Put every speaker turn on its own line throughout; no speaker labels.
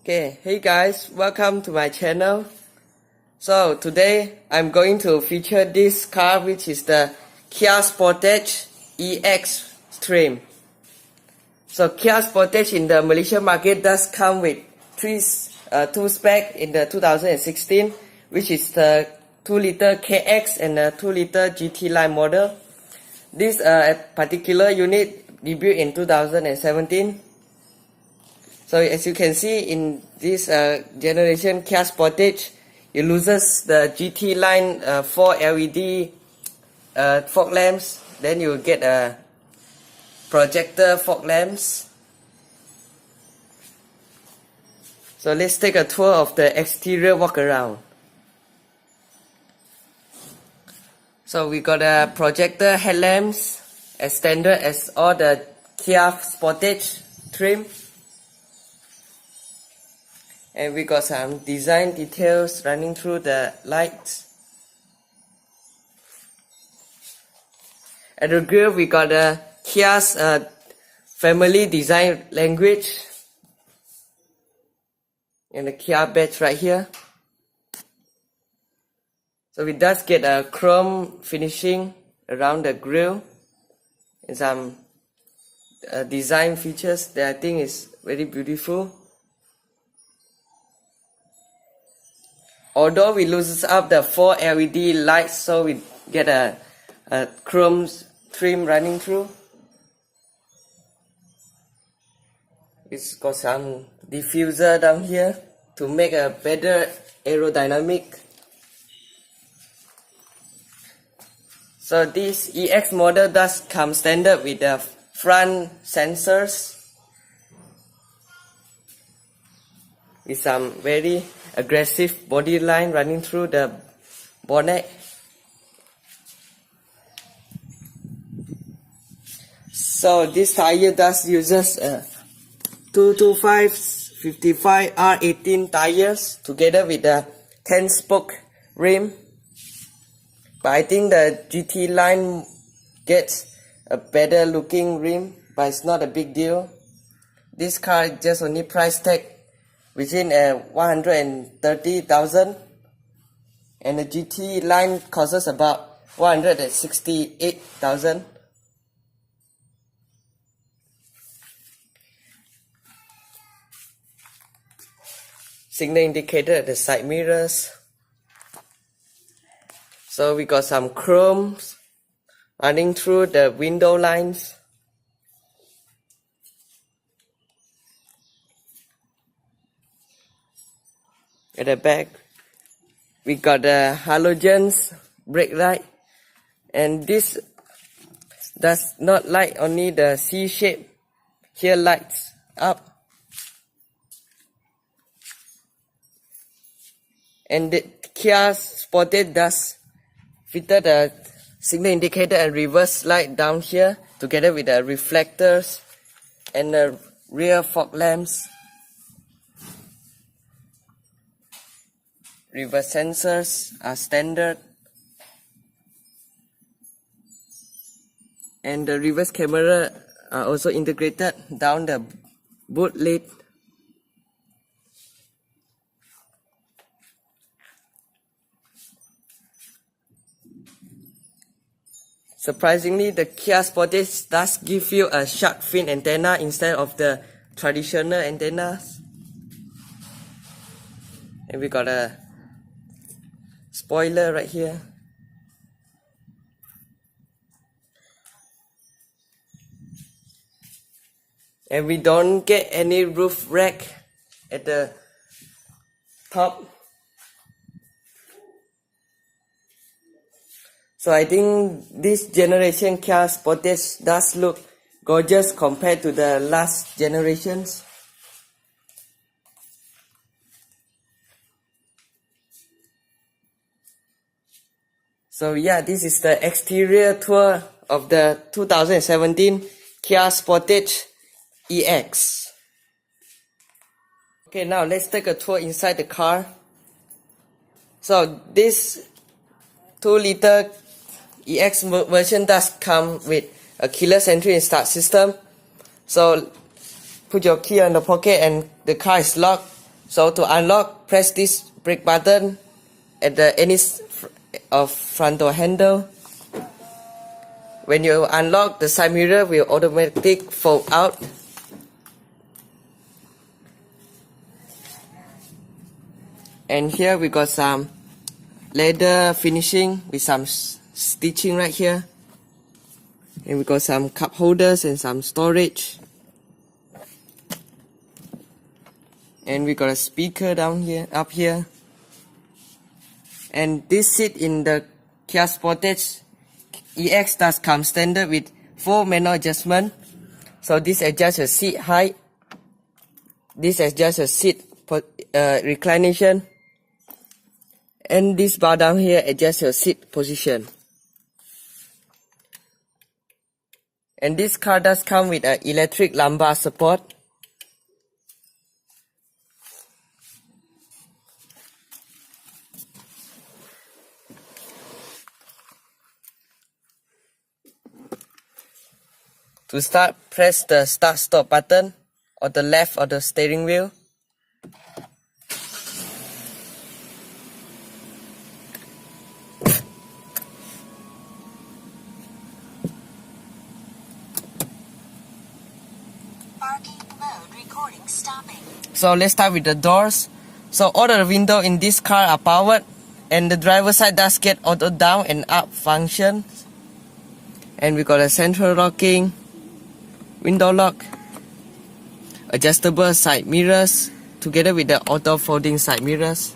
Okay, hey guys, welcome to my channel. So today I'm going to feature this car, which is the Kia Sportage EX trim. So Kia Sportage in the Malaysian market does come with two spec in the 2016, which is the 2-liter KX and the 2-liter GT line model. This particular unit debuted in 2017. So as you can see in this generation Kia Sportage, it loses the GT line 4 LED fog lamps. Then you get a projector fog lamps. So let's take a tour of the exterior walk around. So we got a projector headlamps as standard as all the Kia Sportage trim. And we got some design details running through the lights. At the grille, we got a Kia's family design language. And the Kia badge right here. So it does get a chrome finishing around the grille. And some design features that I think is very beautiful. Although we loses up the 4 LED lights, so we get a chrome trim running through. It's got some diffuser down here to make a better aerodynamic. So this EX model does come standard with the front sensors with some very aggressive body line running through the bonnet. So this tire does uses 225/55 R18 tires together with the 10-spoke rim. But I think the GT line gets a better looking rim, but it's not a big deal. This car just only price tag within 130,000, and the GT line costs about 168,000. Signal indicator at the side mirrors. So we got some chromes running through the window lines. At the back, we got the halogens brake light, and this does not light only the C shape. Here lights up, and the Kia Sportage does fitted the signal indicator and reverse light down here together with the reflectors and the rear fog lamps. Reverse sensors are standard, and the reverse camera are also integrated down the boot lid. Surprisingly, the Kia Sportage does give you a shark fin antenna instead of the traditional antennas. And we got a spoiler right here. And we don't get any roof rack at the top. So I think this generation Kia Sportage does look gorgeous compared to the last generations. So yeah, this is the exterior tour of the 2017 Kia Sportage EX. Okay, now let's take a tour inside the car. So this 2-liter EX version does come with a keyless entry and start system. So put your key in the pocket and the car is locked. So to unlock, press this brake button at the any of front door handle. When you unlock, the side mirror will automatically fold out. And here we got some leather finishing with some stitching right here. And we got some cup holders and some storage. And we got a speaker down here, up here. And this seat in the Kia Sportage EX does come standard with 4 manual adjustment. So this adjusts your seat height. This adjusts your seat reclination. And this bar down here adjusts your seat position. And this car does come with an electric lumbar support. To start, press the start stop button on the left of the steering wheel.
Parking mode recording stopping.
So let's start with the doors. So all the windows in this car are powered, and the driver's side does get auto down and up function. And we got a central locking, window lock, adjustable side mirrors together with the auto folding side mirrors.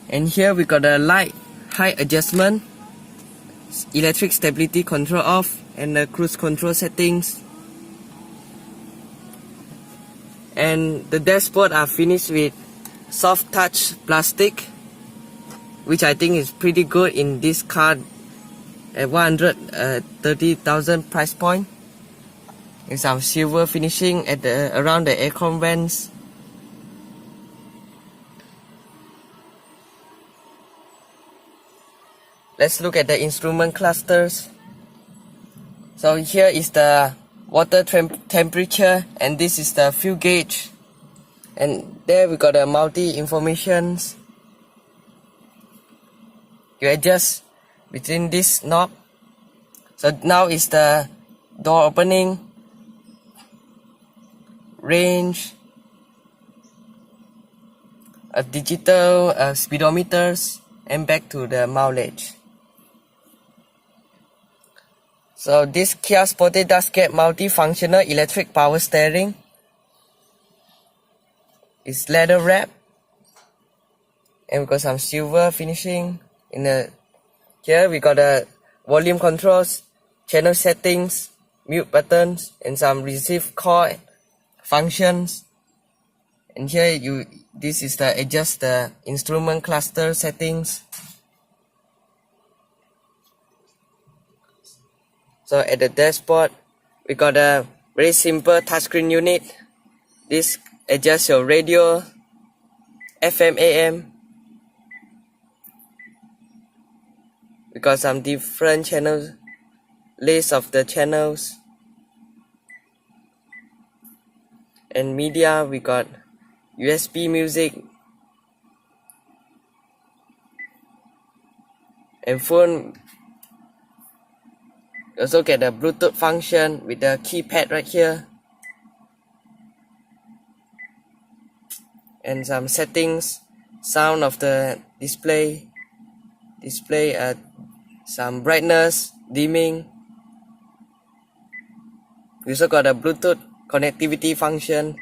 And here we got a light height adjustment, electric stability control off, and the cruise control settings. And the dashboard are finished with soft touch plastic, which I think is pretty good in this car at 130,000 price point. And some silver finishing at around the aircon vents. Let's look at the instrument clusters. So here is the water temperature, and this is the fuel gauge. And there we got a multi informations. You adjust between this knob. So now is the door opening, range, a digital speedometers, and back to the mileage. So this Kia Sportage does get multifunctional electric power steering. It's leather wrap, and we got some silver finishing in the. Here we got a volume controls, channel settings, mute buttons, and some receive call functions. And here this is the adjust the instrument cluster settings. So at the dashboard, we got a very simple touchscreen unit. This adjusts your radio, FM, AM. We got some different channels, list of the channels. And media, we got USB music. And phone. Also get a Bluetooth function with the keypad right here. And some settings, sound of the display, some brightness, dimming. We also got a Bluetooth connectivity function,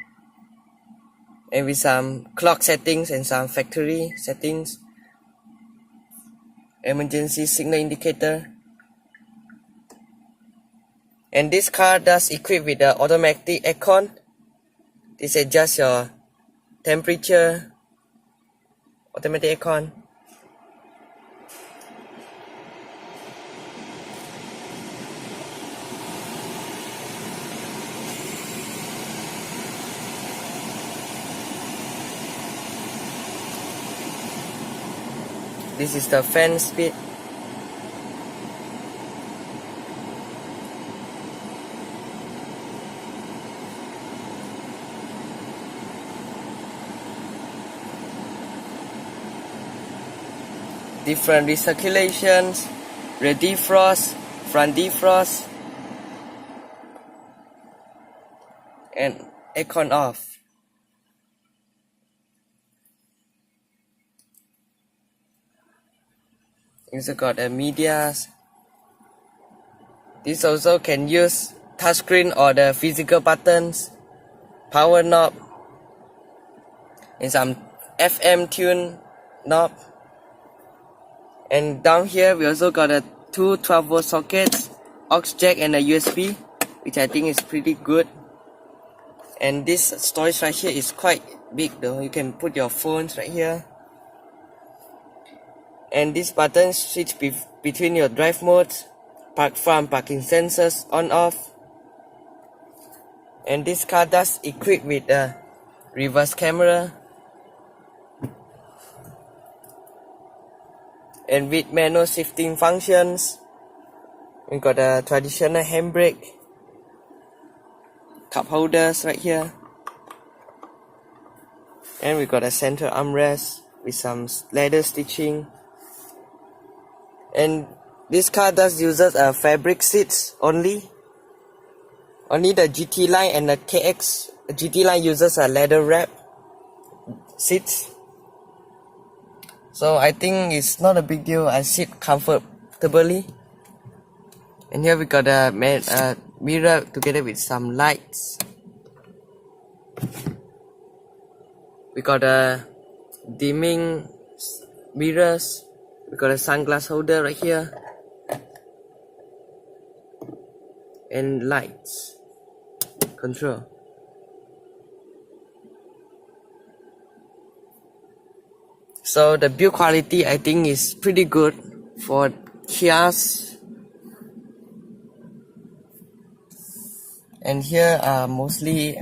and with some clock settings and some factory settings, emergency signal indicator. And this car does equip with the automatic aircon. This adjusts your temperature, automatic aircon. This is the fan speed. different recirculations, rear defrost, front defrost, and aircon off. It's got a media. This also can use touchscreen or the physical buttons, power knob, and some FM tune knob. And down here we also got a two 12-volt sockets, aux jack and a USB, which I think is pretty good. And this storage right here is quite big though. You can put your phones right here. And this button switch between your drive modes, park front, parking sensors on off. And this car does equip with a reverse camera and with manual shifting functions. We got a traditional handbrake, cup holders right here, and we got a center armrest with some leather stitching. And this car does uses a fabric seats only. Only the GT line and the KX GT line uses a leather wrap seats. So I think it's not a big deal. I sit comfortably. And here we got a mirror together with some lights. We got a dimming mirrors. We got a sunglass holder right here. And lights control. So the build quality I think is pretty good for Kias. And here are mostly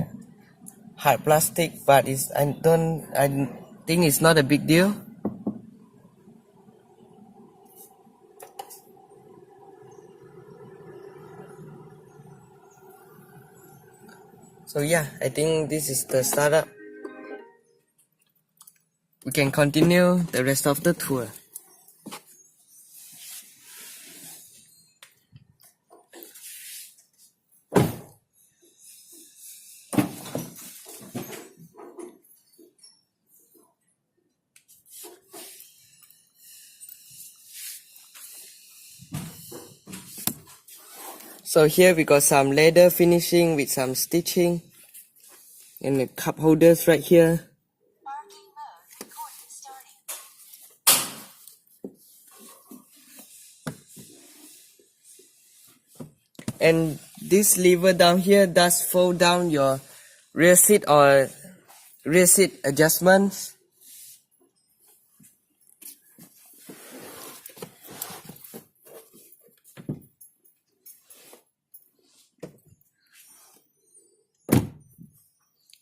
hard plastic, but I think it's not a big deal. So yeah, I think this is the startup. We can continue the rest of the tour. So here we got some leather finishing with some stitching and the cup holders right here.
Parking mode. Recording starting.
And this lever down here does fold down your rear seat or rear seat adjustments.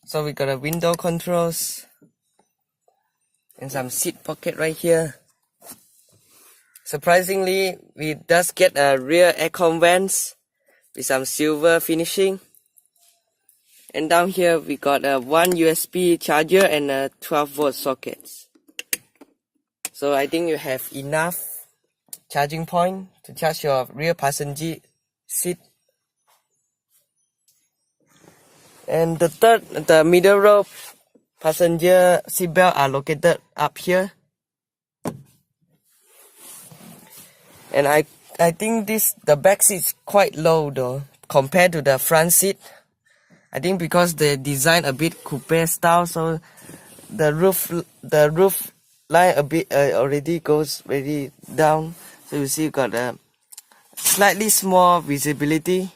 So we got a window controls and some seat pocket right here. Surprisingly, we does get a rear aircon vents with some silver finishing. And down here we got a one USB charger and a 12-volt sockets. So I think you have enough charging point to charge your rear passenger seat. And the middle row passenger seatbelt are located up here. And I think the back seat is quite low though compared to the front seat. I think because they design a bit coupe style, so the roof line a bit already goes very down. So you see you got a slightly small visibility.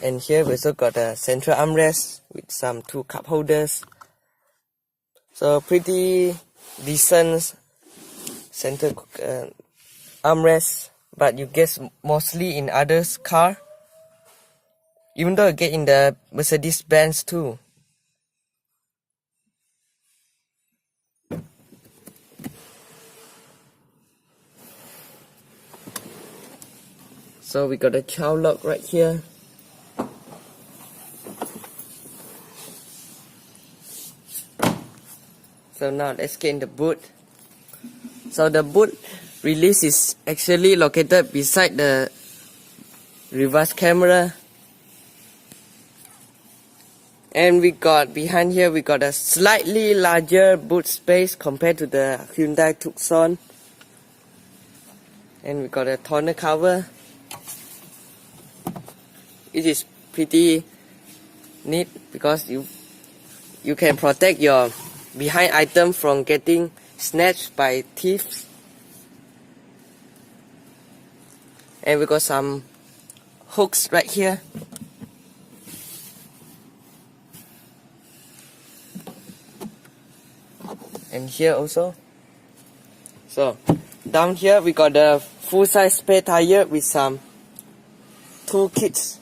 And here we also got a central armrest with some two cup holders. So pretty decent center armrest, but you guess mostly in others' car. Even though you get in the Mercedes-Benz too. So we got a child lock right here. So now let's get in the boot. So the boot release is actually located beside the reverse camera. And we got behind here, we got a slightly larger boot space compared to the Hyundai Tucson. And we got a tonneau cover. It is pretty neat because you can protect your behind item from getting snatched by thieves. And we got some hooks right here. And here also. So down here we got a full size spare tire with some toolkits.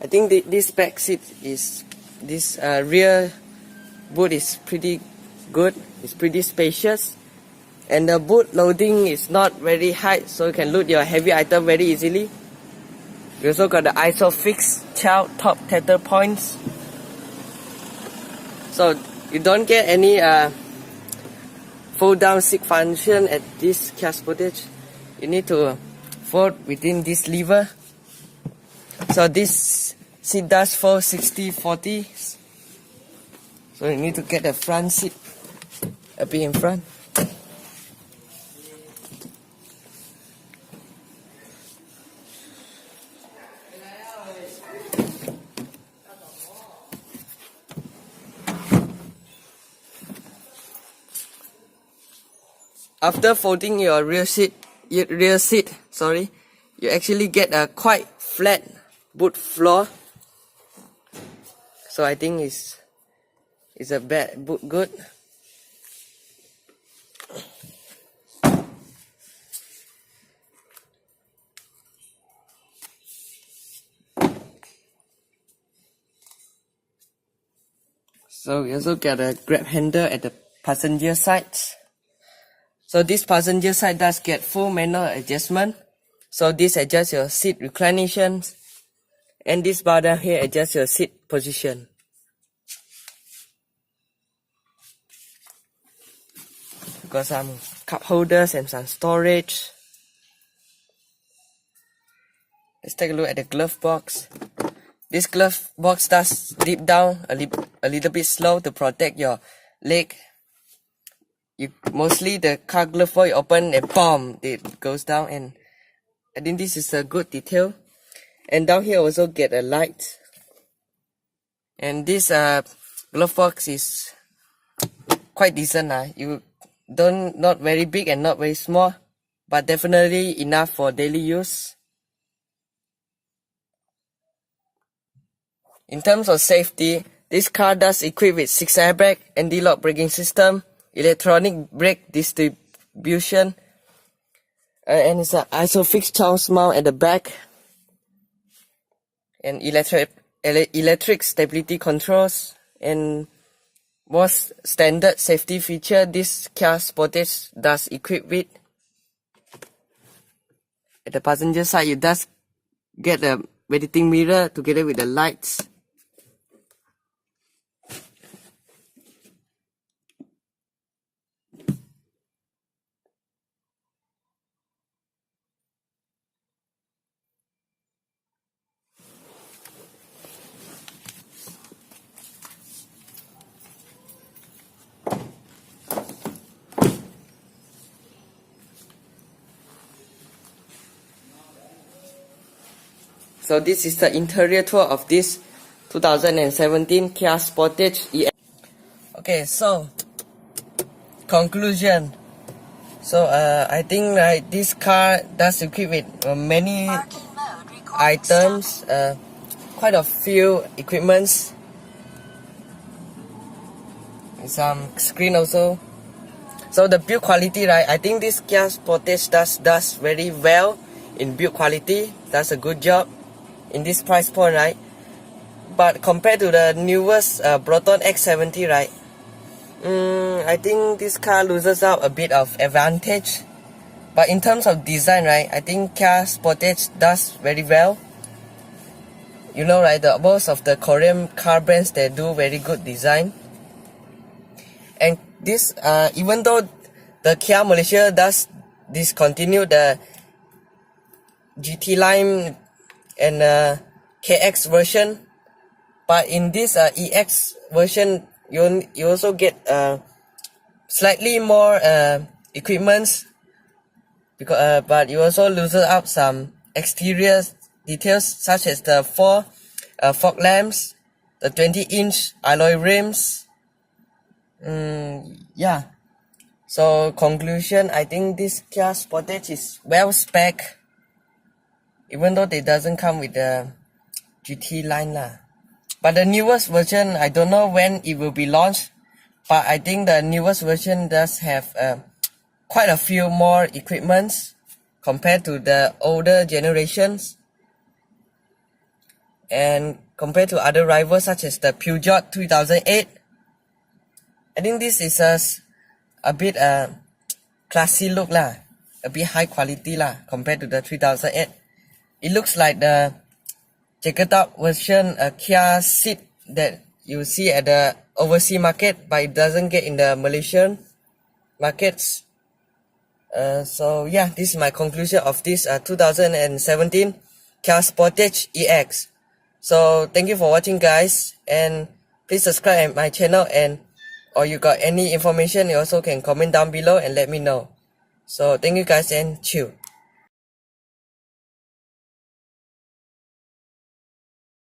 I think this back seat is this rear boot is pretty good. It's pretty spacious, and the boot loading is not very high, so you can load your heavy item very easily. We also got the ISOFIX child top tether points, so you don't get any fold down seat function at this Kia Sportage. You need to fold within this lever. So this seat does fold 60-40. So you need to get the front seat a bit in front. After folding your rear seat, you actually get a quite flat boot floor. So I think it's a boot good. So we also got a grab handle at the passenger side. So this passenger side does get full manual adjustment. So this adjusts your seat reclination, and this bar down here adjusts your seat position. Got some cup holders and some storage. Let's take a look at the glove box. This glove box does dip down a little bit slow to protect your leg. Mostly the car glove box you open and boom, it goes down, and I think this is a good detail. And down here also get a light. And this glove box is quite decent. Not very big and not very small, but definitely enough for daily use. In terms of safety, this car does equip with 6 airbag, anti-lock braking system, electronic brake distribution, and it's an ISOFIX child mount at the back, and electric stability controls, and most standard safety feature this Kia Sportage does equip with. At the passenger side, you does get a ventilating mirror together with the lights. So this is the interior tour of this 2017 Kia Sportage EX. Okay, so conclusion. So I think this car does equip with many items, quite a few equipments, some screen also. So the build quality, I think this Kia Sportage does very well in build quality. That's a good job in this price point, But compared to the newest Proton X70, I think this car loses out a bit of advantage. But in terms of design, I think Kia Sportage does very well. You know, most of the Korean car brands, they do very good design. And this, even though the Kia Malaysia does discontinue the GT line and KX version, but in this EX version you also get slightly more equipments, because but you also loosen up some exterior details such as the 4 fog lamps, the 20-inch alloy rims. Yeah, so conclusion, I think this Kia Sportage is well spec, even though it doesn't come with the GT line lah. But the newest version, I don't know when it will be launched, but I think the newest version does have quite a few more equipments compared to the older generations, and compared to other rivals such as the Peugeot 3008. I think this is a bit classy look lah, a bit high quality lah compared to the 3008. It looks like the jacket up version Kia seat that you see at the overseas market, but it doesn't get in the Malaysian markets. So yeah, this is my conclusion of this 2017 Kia Sportage EX. So thank you for watching, guys, and please subscribe at my channel, and or you got any information, you also can comment down below and let me know. So thank you guys, and chill.